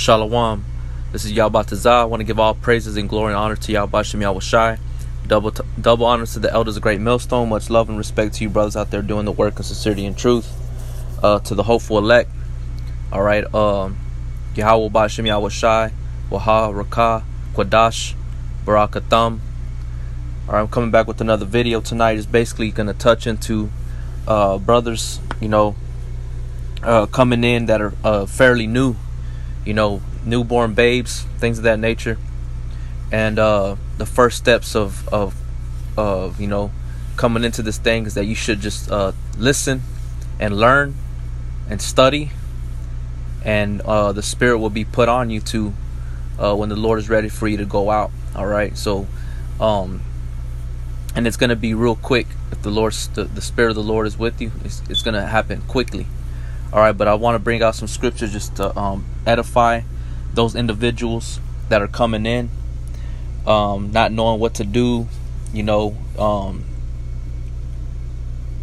Shalom. This is Yahweh Tazah. I want to give all praises and glory and honor to Yahweh Shem Yahweh Shai. Double honors to the elders of Great Millstone. Much love and respect to you brothers out there doing the work of sincerity and truth. To the hopeful elect. All right. Yahweh Bashem Yahweh Shai. Waha Rakah Kwadash Barakatham. All right. I'm coming back with another video tonight. It's basically going to touch into brothers, coming in that are fairly new. Newborn babes, things of that nature, and the first steps of coming into this thing is that you should just listen and learn and study, and the spirit will be put on you to when the Lord is ready for you to go out. All right, so and it's going to be real quick. If the spirit of the Lord is with you, it's going to happen quickly. All right, but I want to bring out some scripture just to edify those individuals that are coming in, not knowing what to do, and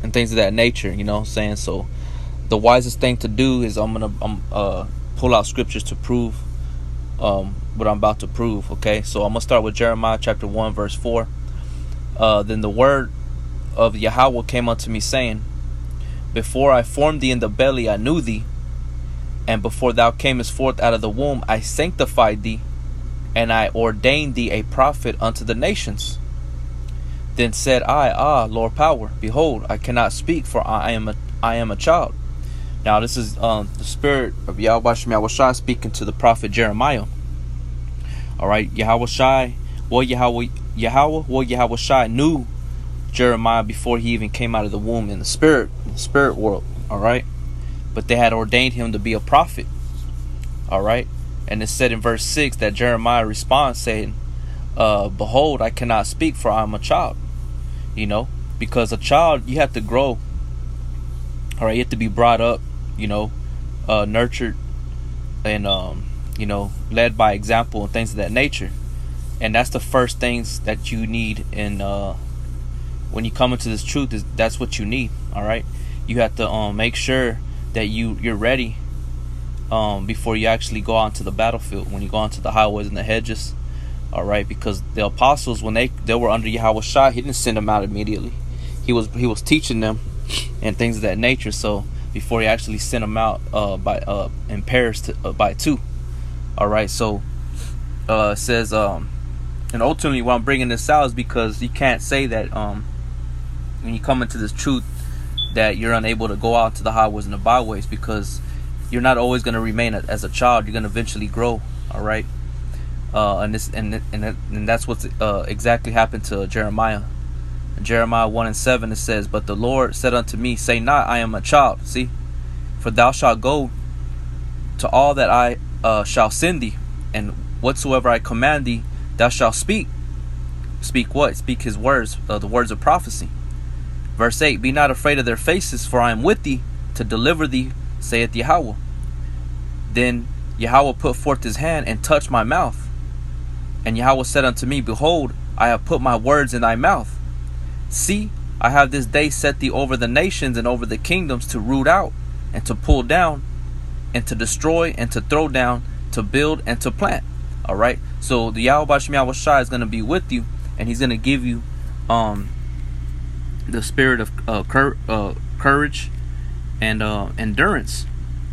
things of that nature. You know what I'm saying? So the wisest thing to do is I'm pull out scriptures to prove what I'm about to prove. Okay, so I'm gonna start with Jeremiah chapter 1 verse 4. Then the word of Yahweh came unto me, saying, before I formed thee in the belly I knew thee, and before thou camest forth out of the womb I sanctified thee, and I ordained thee a prophet unto the nations. Then said I, Lord power, behold, I cannot speak, for I am a child. Now this is the spirit of Yahweh Shem Yahweh Shai speaking to the prophet Jeremiah. All right, Yahweh Shai knew Jeremiah before he even came out of the womb in the spirit world. All right, but they had ordained him to be a prophet. All right, and it said in verse 6 that Jeremiah responds saying, behold, I cannot speak, for I am a child. Because a child, you have to grow. All right, you have to be brought up, nurtured, and led by example and things of that nature. And that's the first things that you need in when you come into this truth. That's what you need. All right, you have to make sure that you're ready before you actually go out to the battlefield, when you go onto the highways and the hedges. All right, because the apostles, when they were under Yahweh Shai, he didn't send them out immediately. He was teaching them and things of that nature. So before he actually sent them out in pairs by two. All right, so it says and ultimately why I'm bringing this out is because you can't say that when you come into this truth that you're unable to go out to the highways and the byways, because you're not always going to remain as a child. You're going to eventually grow. All right, and that's what's exactly happened to Jeremiah. In Jeremiah 1:7 it says, but the Lord said unto me, say not, I am a child. See, for thou shalt go to all that I shall send thee, and whatsoever I command thee, thou shalt speak. Speak what? Speak his words, the words of prophecy. Verse 8, be not afraid of their faces, for I am with thee to deliver thee, saith Yahweh. Then Yahweh put forth his hand and touched my mouth. And Yahweh said unto me, behold, I have put my words in thy mouth. See, I have this day set thee over the nations and over the kingdoms, to root out and to pull down and to destroy and to throw down, to build and to plant. All right, so the Yahweh Shem Yahweh Shai is going to be with you, and he's going to give you the spirit of courage and endurance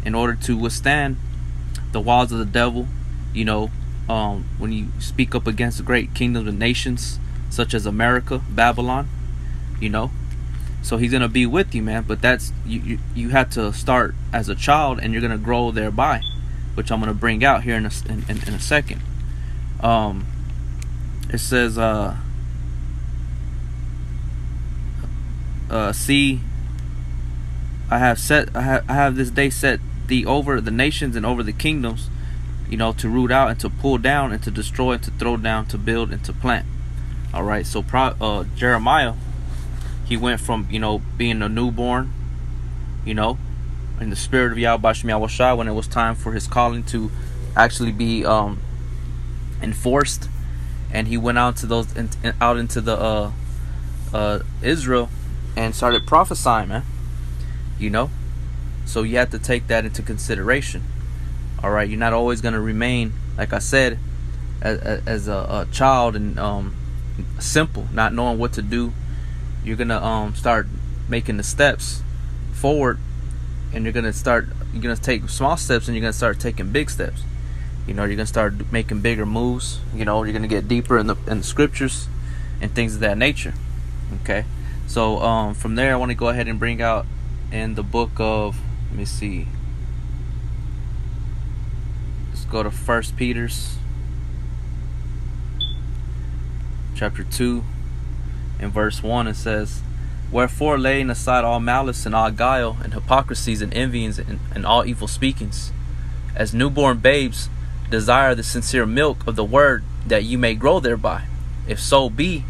in order to withstand the wiles of the devil. When you speak up against the great kingdoms and nations such as America, Babylon, so he's gonna be with you, man. But that's you have to start as a child, and you're gonna grow thereby, which I'm gonna bring out here in a second. It says see, I have this day set thee over the nations and over the kingdoms, to root out and to pull down and to destroy and to throw down, to build and to plant. All right, so Jeremiah, he went from being a newborn, in the spirit of Yahweh Shem Yahweh Shai, when it was time for his calling to actually be enforced, and he went out to out into the Israel and started prophesying, man. So you have to take that into consideration. All right, you're not always going to remain, like I said, as a child and simple, not knowing what to do. You're going to start making the steps forward, and you're going to take small steps, and you're going to start taking big steps. You're going to start making bigger moves. You're going to get deeper in the scriptures and things of that nature. Okay, so from there I want to go ahead and bring out in the book of, let me see, let's go to 1 Peter's chapter 2 and verse 1. It says, "Wherefore, laying aside all malice and all guile and hypocrisies and envyings and all evil speakings, as newborn babes desire the sincere milk of the word, that you may grow thereby, if so be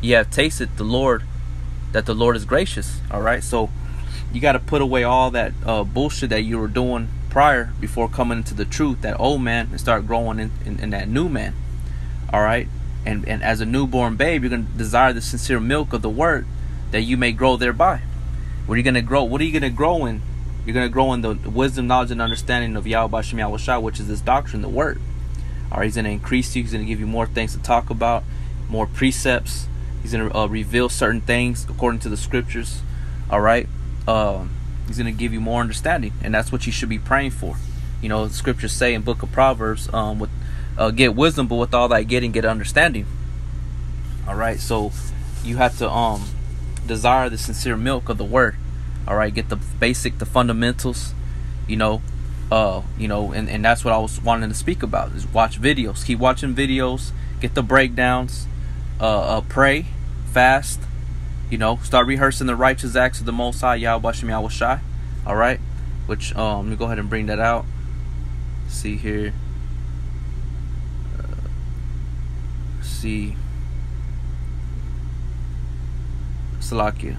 ye have tasted that the Lord is gracious." All right, so you got to put away all that bullshit that you were doing prior, before coming into the truth, that old man, and start growing in that new man. All right, and as a newborn babe, you're going to desire the sincere milk of the word, that you may grow thereby. What are you going to grow? What are you going to grow in? You're going to grow in the wisdom, knowledge, and understanding of Yahweh Shem Yahweh Shai, which is this doctrine, the word. All right, he's going to increase you. He's going to give you more things to talk about, more precepts. He's going to reveal certain things according to the scriptures. All right, he's going to give you more understanding, and that's what you should be praying for. The scriptures say in book of Proverbs, get wisdom, but with all that getting, get understanding. All right, so you have to desire the sincere milk of the word. All right, get the fundamentals, and that's what I was wanting to speak about, is watch videos, keep watching videos, get the breakdowns, pray, fast, start rehearsing the righteous acts of the Most High, Yahweh Shem Yahweh Shai. All right, which let me go ahead and bring that out. See here, Salakia.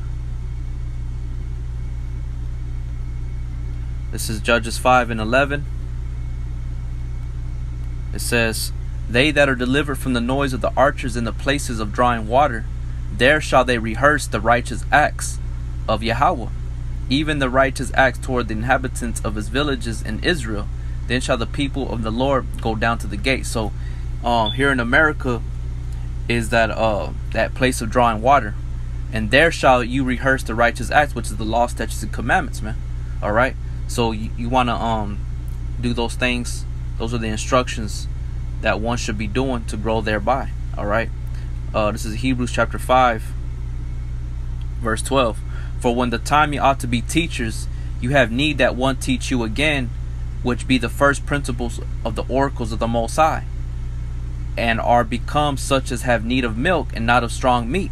This is Judges 5 and 11. It says, "They that are delivered from the noise of the archers in the places of drawing water, there shall they rehearse the righteous acts of Yahweh, even the righteous acts toward the inhabitants of his villages in Israel. Then shall the people of the Lord go down to the gate." So here in America is that place of drawing water, and there shall you rehearse the righteous acts, which is the law, statutes, and commandments, man. All right, so you want to do those things. Those are the instructions that one should be doing to grow thereby. All right, this is Hebrews chapter 5 verse 12. "For when the time ye ought to be teachers, you have need that one teach you again, which be the first principles of the oracles of the Most High, and are become such as have need of milk, and not of strong meat.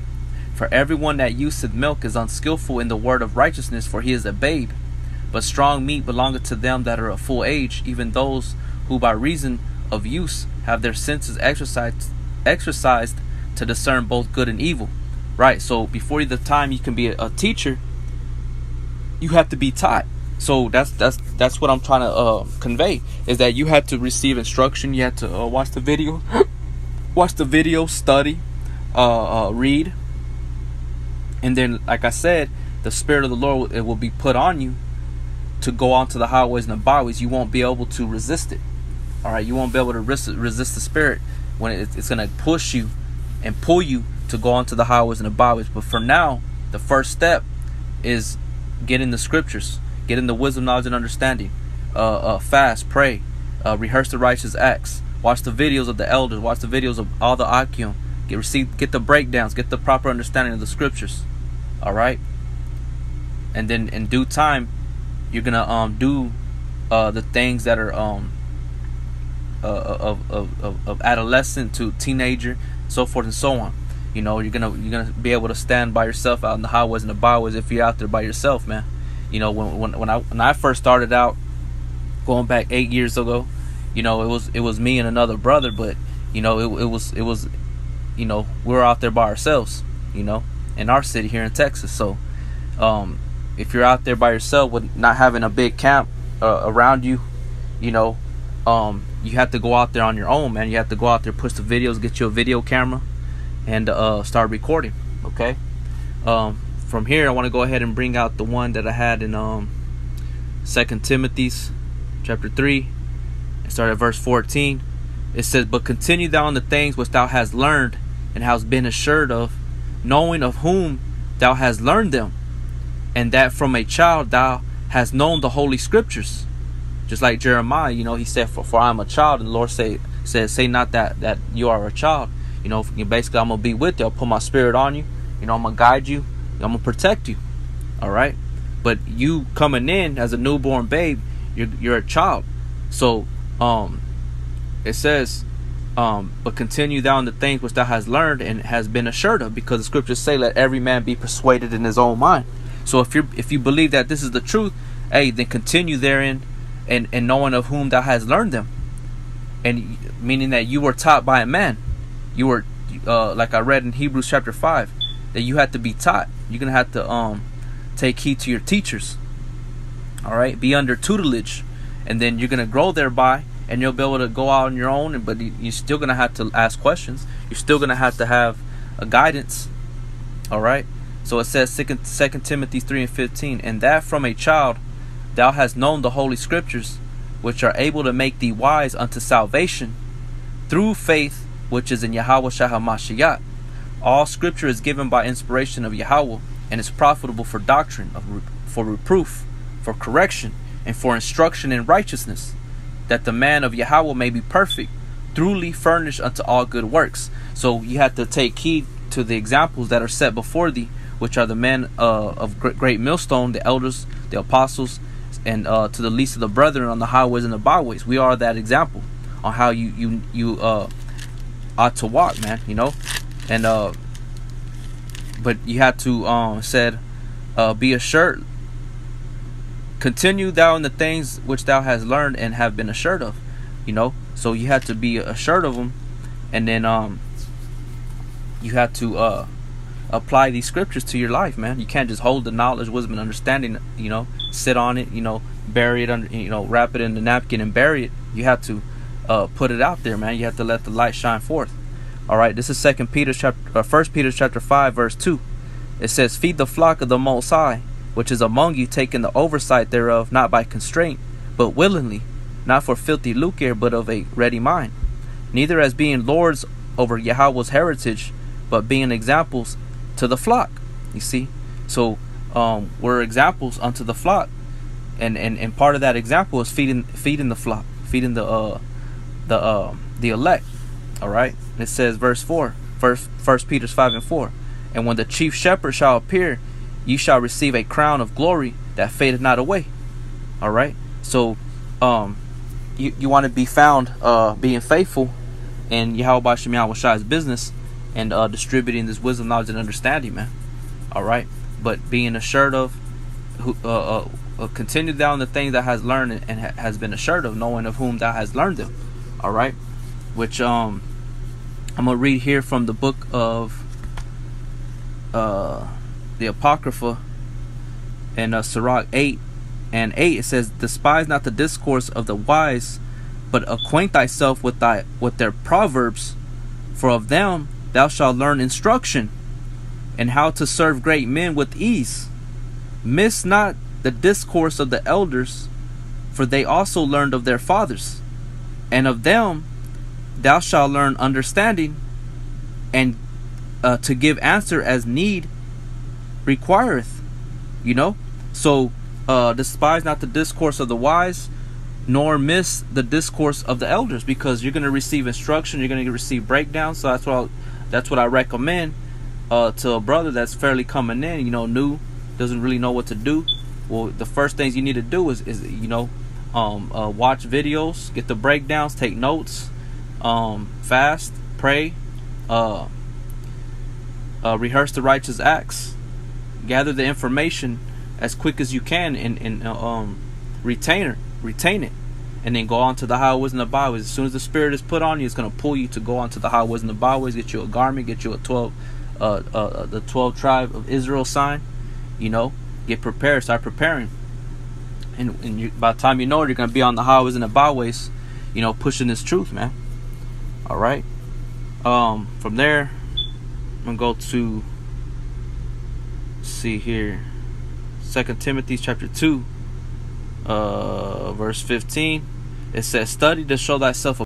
For everyone that useth milk is unskillful in the word of righteousness, for he is a babe. But strong meat belongeth to them that are of full age, even those who by reason of use have their senses exercised to discern both good and evil." Right, so before the time you can be a teacher, you have to be taught. So that's what I'm trying to convey, is that you have to receive instruction. You have to watch the video, study, read, and then, like I said, the Spirit of the Lord, it will be put on you to go onto the highways and the byways. You won't be able to resist it. All right, you won't be able to resist the Spirit when it's going to push you and pull you to go onto the highways and the byways. But for now, the first step is getting the scriptures, getting the wisdom, knowledge, and understanding. Fast, pray, rehearse the righteous acts, watch the videos of the elders, watch the videos of all the Akim, get the breakdowns, get the proper understanding of the scriptures. All right, and then in due time, you're gonna do the things that are of adolescent to teenager, so forth and so on. You're gonna be able to stand by yourself out in the highways and the byways if you're out there by yourself, man. When I first started out, going back 8 years ago, it was me and another brother, but it was we were out there by ourselves, in our city here in Texas. So if you're out there by yourself with not having a big camp around you, you have to go out there on your own, man. You have to go out there, push the videos, get you a video camera, and start recording. Okay. From here, I want to go ahead and bring out the one that I had in 2 Timothy chapter 3 start at verse 14. It says, "But continue thou in the things which thou hast learned, and hast been assured of, knowing of whom thou hast learned them, and that from a child thou hast known the holy scriptures." Just like Jeremiah, he said, for I am a child, and the Lord said, say not that you are a child. Basically, I'm gonna be with you. I'll put my spirit on you. I'm gonna guide you. I'm gonna protect you. All right. But you coming in as a newborn babe, you're a child. So it says, "But continue thou in the things which thou hast learned and has been assured of," because the scriptures say, "Let every man be persuaded in his own mind." So if you believe that this is the truth, then continue therein, and knowing of whom thou hast learned them, and meaning that you were taught by a man. You were like I read in Hebrews chapter 5, that you had to be taught. You're gonna have to take heed to your teachers. All right, be under tutelage, and then you're gonna grow thereby, and you'll be able to go out on your own. But you're still gonna have to ask questions. You're still gonna have to have a guidance. All right. So it says 2 Timothy 3:15, "And that from a child thou hast known the holy scriptures, which are able to make thee wise unto salvation, through faith which is in Yahweh Shah HaMashiach. All scripture is given by inspiration of Yahweh, and is profitable for doctrine, for reproof, for correction, and for instruction in righteousness, that the man of Yahweh may be perfect, truly furnished unto all good works." So you have to take heed to the examples that are set before thee, which are the men of great millstone, the elders, the apostles, and to the least of the brethren on the highways and the byways. We are that example on how you ought to walk, man. And but you have to be assured. "Continue thou in the things which thou hast learned and have been assured of." So you have to be assured of them, and then you have to apply these scriptures to your life, man. You can't just hold the knowledge, wisdom, and understanding, sit on it, bury it under, wrap it in the napkin and bury it. You have to put it out there, man. You have to let the light shine forth. All right, this is 1 Peter chapter 5 verse 2. It says, "Feed the flock of the Most High, which is among you, taking the oversight thereof, not by constraint, but willingly, not for filthy lucre, but of a ready mind, neither as being lords over Yahweh's heritage, but being examples to the flock." You see, so we're examples unto the flock, and part of that example is feeding the flock, feeding the elect. All right, it says verse 4, 1 Peter 5:4, "And when the chief shepherd shall appear, ye shall receive a crown of glory that fadeth not away." All right, so you want to be found being faithful in Yahweh Shem Yahushai's business, and distributing this wisdom, knowledge, and understanding, man. All right, but being assured of, continue thou in the things thou hast learned and has been assured of, knowing of whom thou hast learned them. All right, which I'm gonna read here from the book of the Apocrypha, in Sirach 8:8. It says, "Despise not the discourse of the wise, but acquaint thyself with their proverbs, for of them thou shalt learn instruction, and how to serve great men with ease. Miss not the discourse of the elders, for they also learned of their fathers, and of them thou shalt learn understanding, and to give answer as need requireth." So despise not the discourse of the wise, nor miss the discourse of the elders, because you're going to receive instruction, you're going to receive breakdowns. So that's what I recommend to a brother that's fairly coming in, new, doesn't really know what to do. Well, the first things you need to do is watch videos, get the breakdowns, take notes, fast, pray, rehearse the righteous acts, gather the information as quick as you can, and retain it, and then go on to the highways and the byways. As soon as the Spirit is put on you, it's going to pull you to go on to the highways and the byways, get you a garment, get you the 12 tribe of Israel sign. Get prepared, start preparing, and by the time you know it, you're going to be on the highways and the byways, pushing this truth, man. All right. From there, I'm going to go to, see here, 2 Timothy chapter 2, verse 15. It says, study to show thyself